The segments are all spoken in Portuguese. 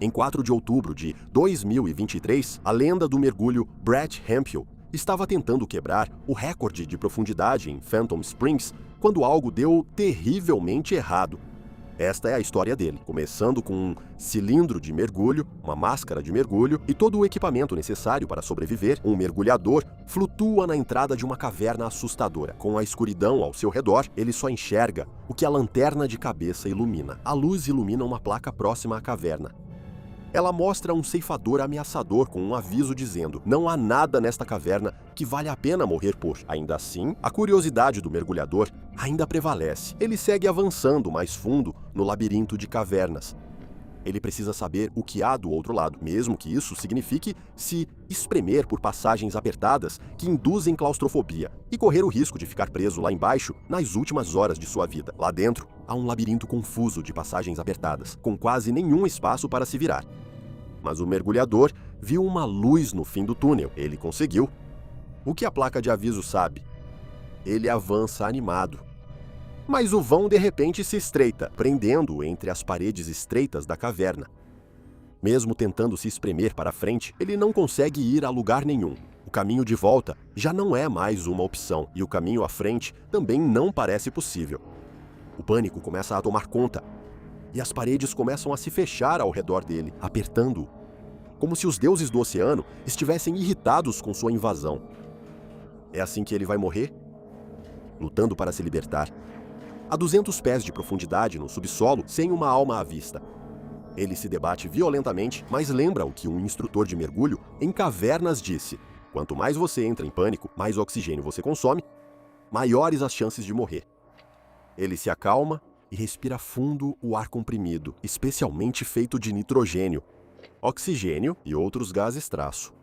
Em 4 de outubro de 2023, a lenda do mergulho Brett Hemphill estava tentando quebrar o recorde de profundidade em Phantom Springs quando algo deu terrivelmente errado. Esta é a história dele, começando com um cilindro de mergulho, uma máscara de mergulho e todo o equipamento necessário para sobreviver. Um mergulhador flutua na entrada de uma caverna assustadora. Com a escuridão ao seu redor, ele só enxerga o que a lanterna de cabeça ilumina. A luz ilumina uma placa próxima à caverna. Ela mostra um ceifador ameaçador com um aviso dizendo: não há nada nesta caverna que vale a pena morrer por. Ainda assim, a curiosidade do mergulhador ainda prevalece. Ele segue avançando mais fundo no labirinto de cavernas. Ele precisa saber o que há do outro lado, mesmo que isso signifique se espremer por passagens apertadas que induzem claustrofobia e correr o risco de ficar preso lá embaixo nas últimas horas de sua vida. Lá dentro, há um labirinto confuso de passagens apertadas, com quase nenhum espaço para se virar. Mas o mergulhador viu uma luz no fim do túnel. Ele conseguiu. O que a placa de aviso sabe? Ele avança animado. Mas o vão de repente se estreita, prendendo-o entre as paredes estreitas da caverna. Mesmo tentando se espremer para frente, ele não consegue ir a lugar nenhum. O caminho de volta já não é mais uma opção, e o caminho à frente também não parece possível. O pânico começa a tomar conta, e as paredes começam a se fechar ao redor dele, apertando-o, como se os deuses do oceano estivessem irritados com sua invasão. É assim que ele vai morrer? Lutando para se libertar. A 200 pés de profundidade no subsolo, sem uma alma à vista. Ele se debate violentamente, mas lembra o que um instrutor de mergulho em cavernas disse: quanto mais você entra em pânico, mais oxigênio você consome, maiores as chances de morrer. Ele se acalma e respira fundo o ar comprimido, especialmente feito de nitrogênio, oxigênio e outros gases traço.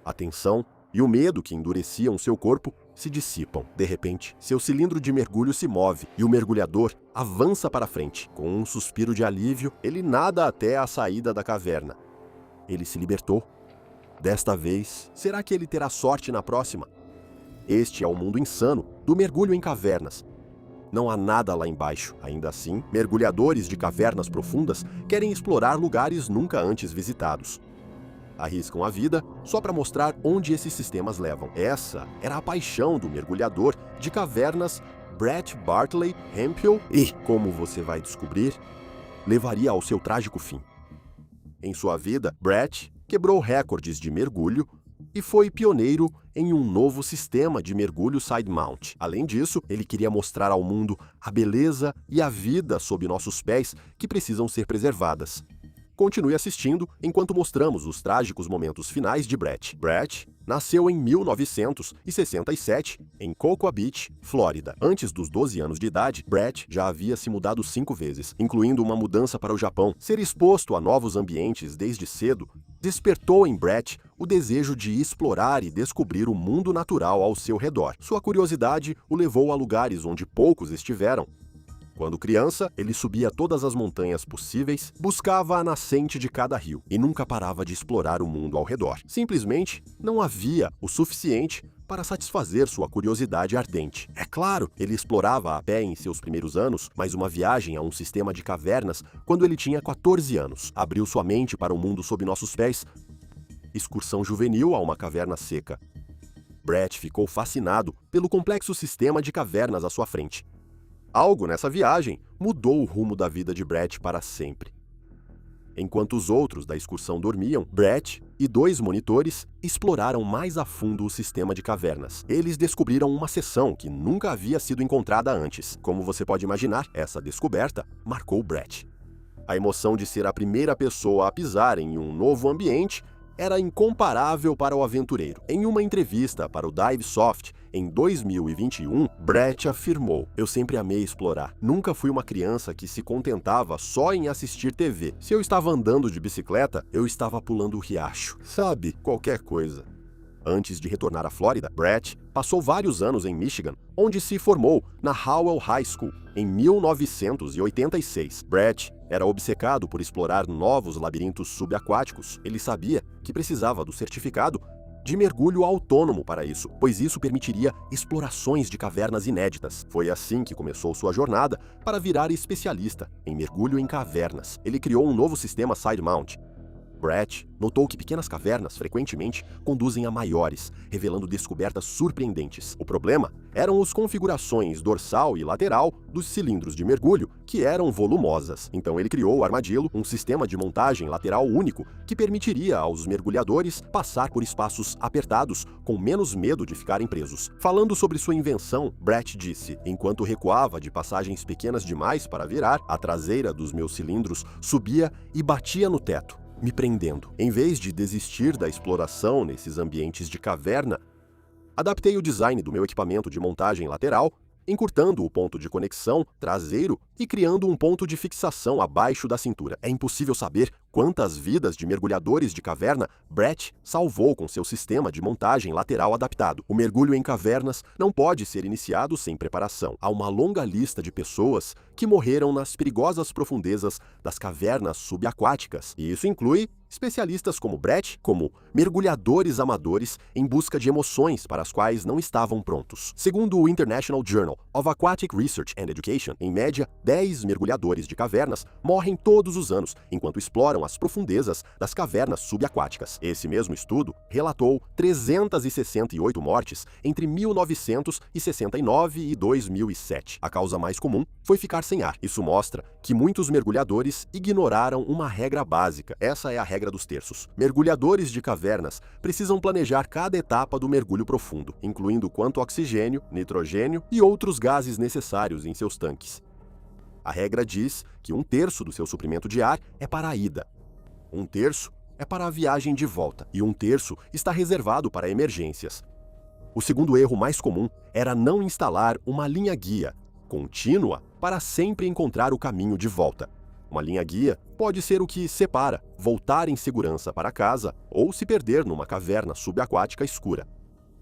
A tensão e o medo que endureciam seu corpo se dissipam. De repente, seu cilindro de mergulho se move e o mergulhador avança para frente. Com um suspiro de alívio, ele nada até a saída da caverna. Ele se libertou. Desta vez, será que ele terá sorte na próxima? Este é o mundo insano do mergulho em cavernas. Não há nada lá embaixo. Ainda assim, mergulhadores de cavernas profundas querem explorar lugares nunca antes visitados. Arriscam a vida só para mostrar onde esses sistemas levam. Essa era a paixão do mergulhador de cavernas Brett Bartley Hemphill e, como você vai descobrir, levaria ao seu trágico fim. Em sua vida, Brett quebrou recordes de mergulho e foi pioneiro em um novo sistema de mergulho side mount. Além disso, ele queria mostrar ao mundo a beleza e a vida sob nossos pés que precisam ser preservadas. Continue assistindo enquanto mostramos os trágicos momentos finais de Brett. Brett nasceu em 1967 em Cocoa Beach, Flórida. Antes dos 12 anos de idade, Brett já havia se mudado 5 vezes, incluindo uma mudança para o Japão. Ser exposto a novos ambientes desde cedo despertou em Brett o desejo de explorar e descobrir o mundo natural ao seu redor. Sua curiosidade o levou a lugares onde poucos estiveram. Quando criança, ele subia todas as montanhas possíveis, buscava a nascente de cada rio e nunca parava de explorar o mundo ao redor. Simplesmente não havia o suficiente para satisfazer sua curiosidade ardente. É claro, ele explorava a pé em seus primeiros anos, mas uma viagem a um sistema de cavernas quando ele tinha 14 anos. Abriu sua mente para o mundo sob nossos pés. Excursão juvenil a uma caverna seca. Brett ficou fascinado pelo complexo sistema de cavernas à sua frente. Algo nessa viagem mudou o rumo da vida de Brett para sempre. Enquanto os outros da excursão dormiam, Brett e 2 monitores exploraram mais a fundo o sistema de cavernas. Eles descobriram uma seção que nunca havia sido encontrada antes. Como você pode imaginar, essa descoberta marcou Brett. A emoção de ser a primeira pessoa a pisar em um novo ambiente era incomparável para o aventureiro. Em uma entrevista para o Divesoft, em 2021, Brett afirmou: "Eu sempre amei explorar. Nunca fui uma criança que se contentava só em assistir TV. Se eu estava andando de bicicleta, eu estava pulando o riacho. Sabe, qualquer coisa." Antes de retornar à Flórida, Brett passou vários anos em Michigan, onde se formou na Howell High School em 1986. Brett era obcecado por explorar novos labirintos subaquáticos. Ele sabia que precisava do certificado de mergulho autônomo para isso, pois isso permitiria explorações de cavernas inéditas. Foi assim que começou sua jornada para virar especialista em mergulho em cavernas. Ele criou um novo sistema side mount. Brett notou que pequenas cavernas frequentemente conduzem a maiores, revelando descobertas surpreendentes. O problema eram as configurações dorsal e lateral dos cilindros de mergulho, que eram volumosas. Então ele criou o Armadillo, um sistema de montagem lateral único que permitiria aos mergulhadores passar por espaços apertados com menos medo de ficarem presos. Falando sobre sua invenção, Brett disse: enquanto recuava de passagens pequenas demais para virar, a traseira dos meus cilindros subia e batia no teto, me prendendo. Em vez de desistir da exploração nesses ambientes de caverna, adaptei o design do meu equipamento de montagem lateral, encurtando o ponto de conexão traseiro e criando um ponto de fixação abaixo da cintura. É impossível saber quantas vidas de mergulhadores de caverna Brett salvou com seu sistema de montagem lateral adaptado. O mergulho em cavernas não pode ser iniciado sem preparação. Há uma longa lista de pessoas que morreram nas perigosas profundezas das cavernas subaquáticas, e isso inclui especialistas como Brett, como mergulhadores amadores em busca de emoções para as quais não estavam prontos. Segundo o International Journal of Aquatic Research and Education, em média, 10 mergulhadores de cavernas morrem todos os anos enquanto exploram as profundezas das cavernas subaquáticas. Esse mesmo estudo relatou 368 mortes entre 1969 e 2007. A causa mais comum foi ficar sem ar. Isso mostra que muitos mergulhadores ignoraram uma regra básica. Essa é a regra dos terços. Mergulhadores de cavernas precisam planejar cada etapa do mergulho profundo, incluindo quanto oxigênio, nitrogênio e outros gases necessários em seus tanques. A regra diz que 1/3 do seu suprimento de ar é para a ida, 1/3 é para a viagem de volta e 1/3 está reservado para emergências. O segundo erro mais comum era não instalar uma linha-guia contínua para sempre encontrar o caminho de volta. Uma linha-guia pode ser o que separa voltar em segurança para casa ou se perder numa caverna subaquática escura.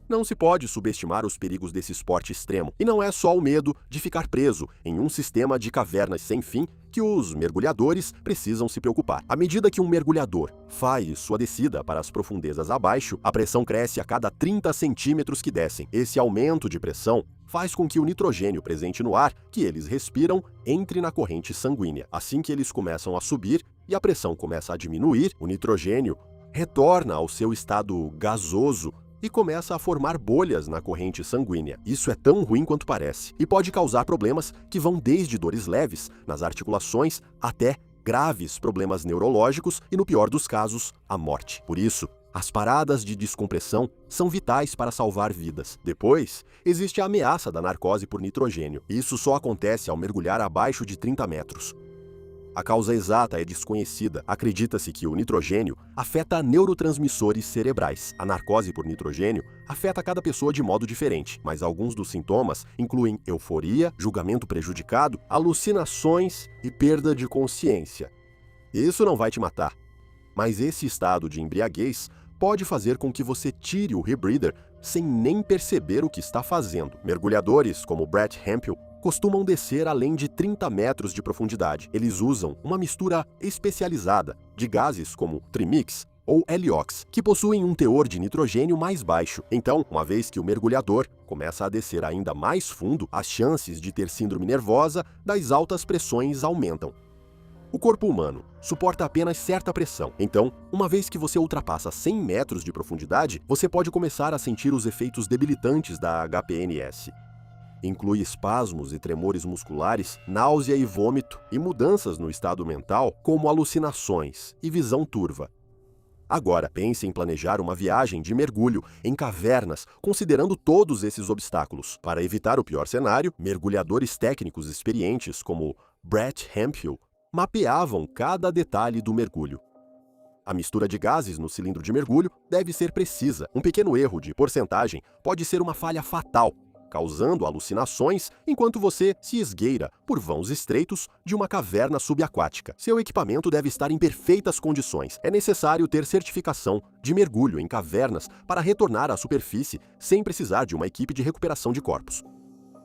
Não se pode subestimar os perigos desse esporte extremo, e não é só o medo de ficar preso em um sistema de cavernas sem fim que os mergulhadores precisam se preocupar. À medida que um mergulhador faz sua descida para as profundezas abaixo, a pressão cresce a cada 30 centímetros que descem. Esse aumento de pressão faz com que o nitrogênio presente no ar que eles respiram entre na corrente sanguínea. Assim que eles começam a subir e a pressão começa a diminuir, o nitrogênio retorna ao seu estado gasoso e começa a formar bolhas na corrente sanguínea. Isso é tão ruim quanto parece e pode causar problemas que vão desde dores leves nas articulações até graves problemas neurológicos e, no pior dos casos, a morte. Por isso, as paradas de descompressão são vitais para salvar vidas. Depois, existe a ameaça da narcose por nitrogênio. Isso só acontece ao mergulhar abaixo de 30 metros. A causa exata é desconhecida. Acredita-se que o nitrogênio afeta neurotransmissores cerebrais. A narcose por nitrogênio afeta cada pessoa de modo diferente, mas alguns dos sintomas incluem euforia, julgamento prejudicado, alucinações e perda de consciência. Isso não vai te matar, mas esse estado de embriaguez pode fazer com que você tire o rebreather sem nem perceber o que está fazendo. Mergulhadores como Brett Hemphill costumam descer além de 30 metros de profundidade. Eles usam uma mistura especializada de gases como trimix ou heliox, que possuem um teor de nitrogênio mais baixo. Então, uma vez que o mergulhador começa a descer ainda mais fundo, as chances de ter síndrome nervosa das altas pressões aumentam. O corpo humano suporta apenas certa pressão. Então, uma vez que você ultrapassa 100 metros de profundidade, você pode começar a sentir os efeitos debilitantes da HPNS. Inclui espasmos e tremores musculares, náusea e vômito, e mudanças no estado mental, como alucinações e visão turva. Agora, pense em planejar uma viagem de mergulho em cavernas, considerando todos esses obstáculos. Para evitar o pior cenário, mergulhadores técnicos experientes como Brett Hemphill mapeavam cada detalhe do mergulho. A mistura de gases no cilindro de mergulho deve ser precisa. Um pequeno erro de porcentagem pode ser uma falha fatal, causando alucinações enquanto você se esgueira por vãos estreitos de uma caverna subaquática. Seu equipamento deve estar em perfeitas condições. É necessário ter certificação de mergulho em cavernas para retornar à superfície sem precisar de uma equipe de recuperação de corpos.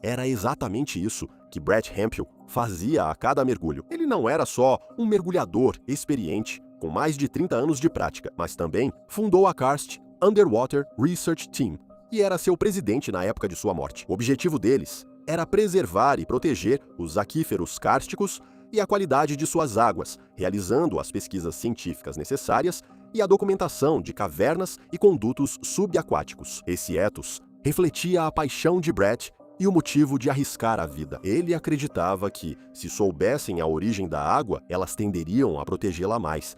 Era exatamente isso que Brett Hemphill fazia a cada mergulho. Ele não era só um mergulhador experiente, com mais de 30 anos de prática, mas também fundou a Karst Underwater Research Team e era seu presidente na época de sua morte. O objetivo deles era preservar e proteger os aquíferos kársticos e a qualidade de suas águas, realizando as pesquisas científicas necessárias e a documentação de cavernas e condutos subaquáticos. Esse ethos refletia a paixão de Brett e o motivo de arriscar a vida. Ele acreditava que, se soubessem a origem da água, elas tenderiam a protegê-la mais.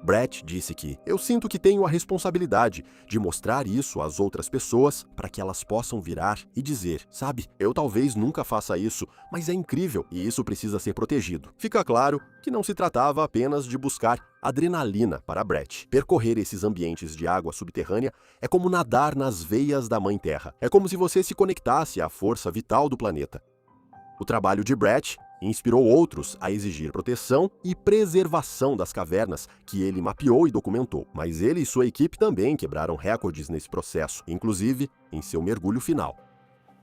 Brett disse que eu sinto que tenho a responsabilidade de mostrar isso às outras pessoas para que elas possam virar e dizer, sabe, eu talvez nunca faça isso, mas é incrível e isso precisa ser protegido. Fica claro que não se tratava apenas de buscar adrenalina para Brett. Percorrer esses ambientes de água subterrânea é como nadar nas veias da Mãe Terra. É como se você se conectasse à força vital do planeta. O trabalho de Brett inspirou outros a exigir proteção e preservação das cavernas que ele mapeou e documentou. Mas ele e sua equipe também quebraram recordes nesse processo, inclusive em seu mergulho final.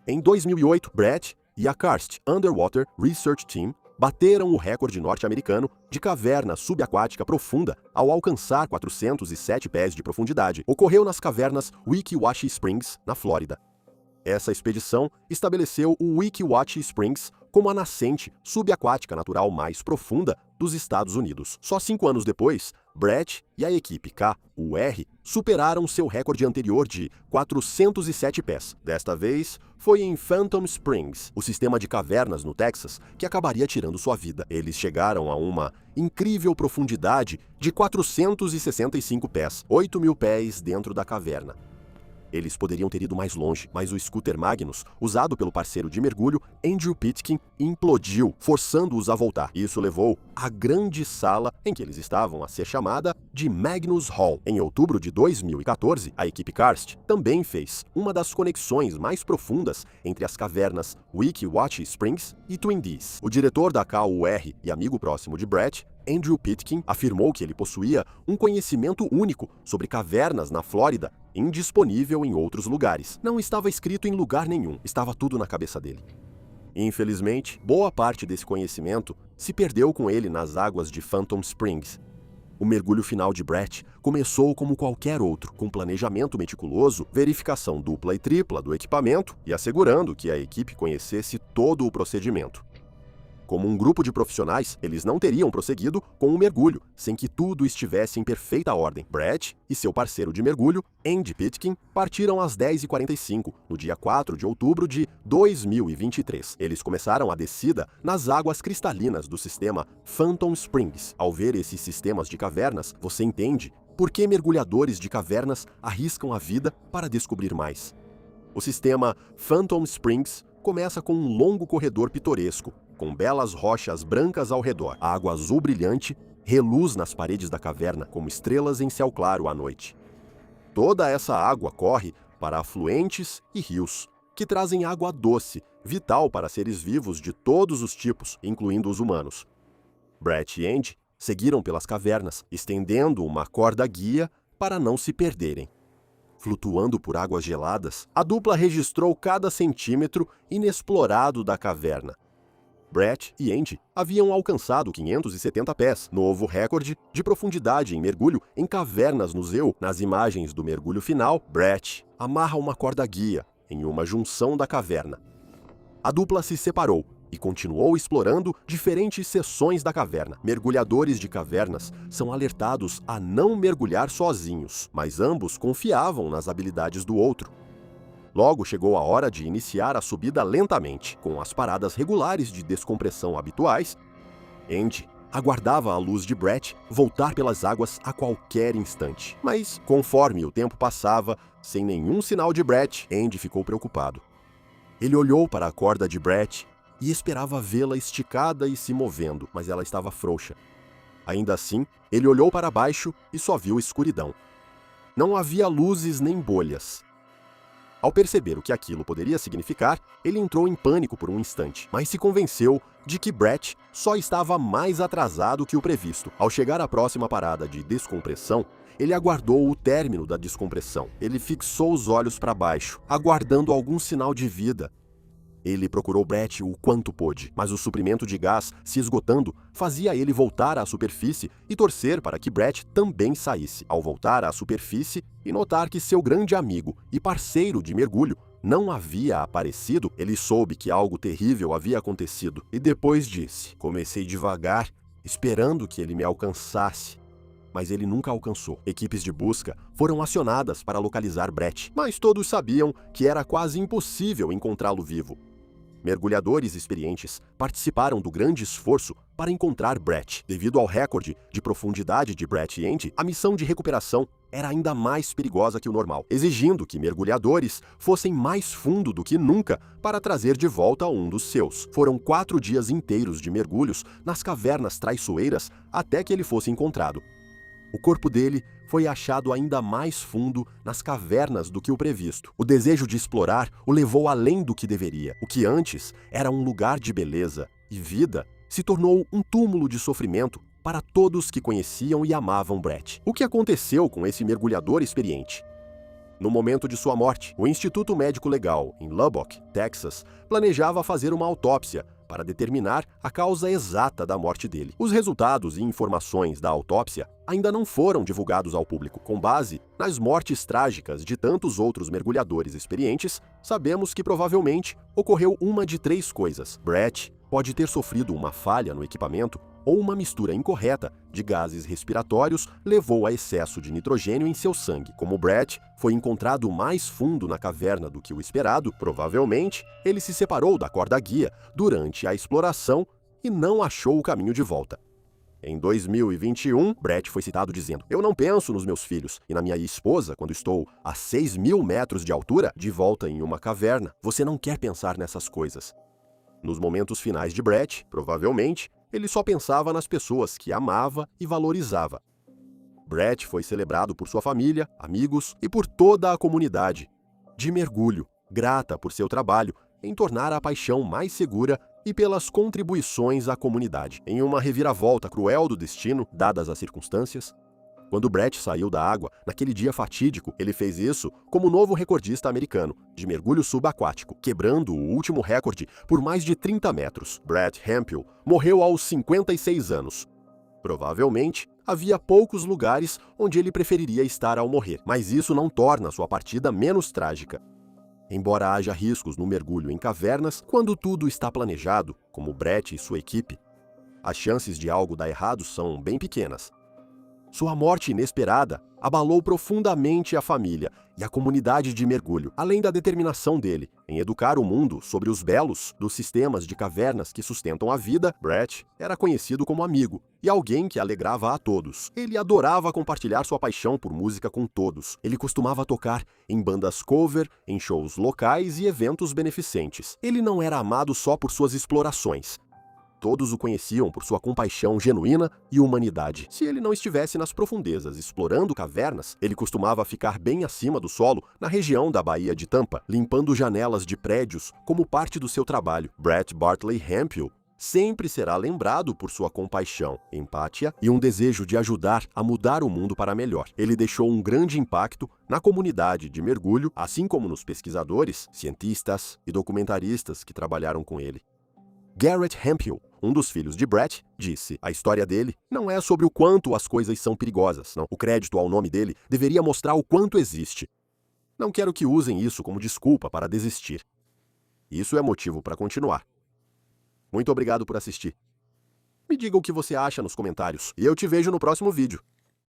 Em 2008, Brett e a Karst Underwater Research Team bateram o recorde norte-americano de caverna subaquática profunda ao alcançar 407 pés de profundidade. Ocorreu nas cavernas Weeki Wachee Springs, na Flórida. Essa expedição estabeleceu o Weeki Wachee Springs como a nascente subaquática natural mais profunda dos Estados Unidos. Só 5 anos depois, Brett e a equipe KUR superaram seu recorde anterior de 407 pés. Desta vez, foi em Phantom Springs, o sistema de cavernas no Texas, que acabaria tirando sua vida. Eles chegaram a uma incrível profundidade de 465 pés, 8.000 pés dentro da caverna. Eles poderiam ter ido mais longe, mas o scooter Magnus, usado pelo parceiro de mergulho, Andrew Pitkin, implodiu, forçando-os a voltar. Isso levou à grande sala em que eles estavam a ser chamada de Magnus Hall. Em outubro de 2014, a equipe Karst também fez uma das conexões mais profundas entre as cavernas Weeki Wachee Springs e Twin Dees. O diretor da KUR e amigo próximo de Brett, Andrew Pitkin, afirmou que ele possuía um conhecimento único sobre cavernas na Flórida, indisponível em outros lugares. Não estava escrito em lugar nenhum, estava tudo na cabeça dele. Infelizmente, boa parte desse conhecimento se perdeu com ele nas águas de Phantom Springs. O mergulho final de Brett começou como qualquer outro, com planejamento meticuloso, verificação dupla e tripla do equipamento e assegurando que a equipe conhecesse todo o procedimento. Como um grupo de profissionais, eles não teriam prosseguido com o mergulho, sem que tudo estivesse em perfeita ordem. Brett e seu parceiro de mergulho, Andy Pitkin, partiram às 10h45, no dia 4 de outubro de 2023. Eles começaram a descida nas águas cristalinas do sistema Phantom Springs. Ao ver esses sistemas de cavernas, você entende por que mergulhadores de cavernas arriscam a vida para descobrir mais. O sistema Phantom Springs começa com um longo corredor pitoresco, com belas rochas brancas ao redor. A água azul brilhante reluz nas paredes da caverna, como estrelas em céu claro à noite. Toda essa água corre para afluentes e rios, que trazem água doce, vital para seres vivos de todos os tipos, incluindo os humanos. Brett e Andy seguiram pelas cavernas, estendendo uma corda guia para não se perderem. Flutuando por águas geladas, a dupla registrou cada centímetro inexplorado da caverna. Brett e Andy haviam alcançado 570 pés, novo recorde de profundidade em mergulho em cavernas no Zeu. Nas imagens do mergulho final, Brett amarra uma corda guia em uma junção da caverna. A dupla se separou e continuou explorando diferentes seções da caverna. Mergulhadores de cavernas são alertados a não mergulhar sozinhos, mas ambos confiavam nas habilidades do outro. Logo chegou a hora de iniciar a subida lentamente, com as paradas regulares de descompressão habituais. Andy aguardava a luz de Brett voltar pelas águas a qualquer instante. Mas, conforme o tempo passava, sem nenhum sinal de Brett, Andy ficou preocupado. Ele olhou para a corda de Brett e esperava vê-la esticada e se movendo, mas ela estava frouxa. Ainda assim, ele olhou para baixo e só viu escuridão. Não havia luzes nem bolhas. Ao perceber o que aquilo poderia significar, ele entrou em pânico por um instante, mas se convenceu de que Brett só estava mais atrasado que o previsto. Ao chegar à próxima parada de descompressão, ele aguardou o término da descompressão. Ele fixou os olhos para baixo, aguardando algum sinal de vida. Ele procurou Brett o quanto pôde, mas o suprimento de gás, se esgotando, fazia ele voltar à superfície e torcer para que Brett também saísse. Ao voltar à superfície e notar que seu grande amigo e parceiro de mergulho não havia aparecido, ele soube que algo terrível havia acontecido e depois disse: "Comecei devagar, esperando que ele me alcançasse." Mas ele nunca alcançou. Equipes de busca foram acionadas para localizar Brett, mas todos sabiam que era quase impossível encontrá-lo vivo. Mergulhadores experientes participaram do grande esforço para encontrar Brett. Devido ao recorde de profundidade de Brett End, a missão de recuperação era ainda mais perigosa que o normal, exigindo que mergulhadores fossem mais fundo do que nunca para trazer de volta um dos seus. Foram 4 dias inteiros de mergulhos nas cavernas traiçoeiras até que ele fosse encontrado. O corpo dele foi achado ainda mais fundo nas cavernas do que o previsto. O desejo de explorar o levou além do que deveria. O que antes era um lugar de beleza e vida se tornou um túmulo de sofrimento para todos que conheciam e amavam Brett. O que aconteceu com esse mergulhador experiente? No momento de sua morte, o Instituto Médico Legal, em Lubbock, Texas, planejava fazer uma autópsia para determinar a causa exata da morte dele. Os resultados e informações da autópsia ainda não foram divulgados ao público. Com base nas mortes trágicas de tantos outros mergulhadores experientes, sabemos que provavelmente ocorreu uma de 3 coisas. Brett pode ter sofrido uma falha no equipamento ou uma mistura incorreta de gases respiratórios levou a excesso de nitrogênio em seu sangue. Como Brett foi encontrado mais fundo na caverna do que o esperado, provavelmente ele se separou da corda guia durante a exploração e não achou o caminho de volta. Em 2021, Brett foi citado dizendo: "Eu não penso nos meus filhos e na minha esposa quando estou a 6.000 metros de altura, de volta em uma caverna. Você não quer pensar nessas coisas." Nos momentos finais de Brett, provavelmente, ele só pensava nas pessoas que amava e valorizava. Brett foi celebrado por sua família, amigos e por toda a comunidade de mergulho, grata por seu trabalho em tornar a paixão mais segura e pelas contribuições à comunidade. Em uma reviravolta cruel do destino, dadas as circunstâncias, quando Brett saiu da água, naquele dia fatídico, ele fez isso como novo recordista americano de mergulho subaquático, quebrando o último recorde por mais de 30 metros. Brett Hemphill morreu aos 56 anos. Provavelmente, havia poucos lugares onde ele preferiria estar ao morrer, mas isso não torna sua partida menos trágica. Embora haja riscos no mergulho em cavernas, quando tudo está planejado, como Brett e sua equipe, as chances de algo dar errado são bem pequenas. Sua morte inesperada abalou profundamente a família e a comunidade de mergulho, além da determinação dele em educar o mundo sobre os belos dos sistemas de cavernas que sustentam a vida. Brett era conhecido como amigo e alguém que alegrava a todos. Ele adorava compartilhar sua paixão por música com todos. Ele costumava tocar em bandas cover, em shows locais e eventos beneficentes. Ele não era amado só por suas explorações. Todos o conheciam por sua compaixão genuína e humanidade. Se ele não estivesse nas profundezas explorando cavernas, ele costumava ficar bem acima do solo, na região da Baía de Tampa, limpando janelas de prédios como parte do seu trabalho. Brett Bartley Hemphill sempre será lembrado por sua compaixão, empatia e um desejo de ajudar a mudar o mundo para melhor. Ele deixou um grande impacto na comunidade de mergulho, assim como nos pesquisadores, cientistas e documentaristas que trabalharam com ele. Garrett Hemphill, um dos filhos de Brett, disse: "A história dele não é sobre o quanto as coisas são perigosas, não. O crédito ao nome dele deveria mostrar o quanto existe. Não quero que usem isso como desculpa para desistir. Isso é motivo para continuar." Muito obrigado por assistir. Me diga o que você acha nos comentários e eu te vejo no próximo vídeo.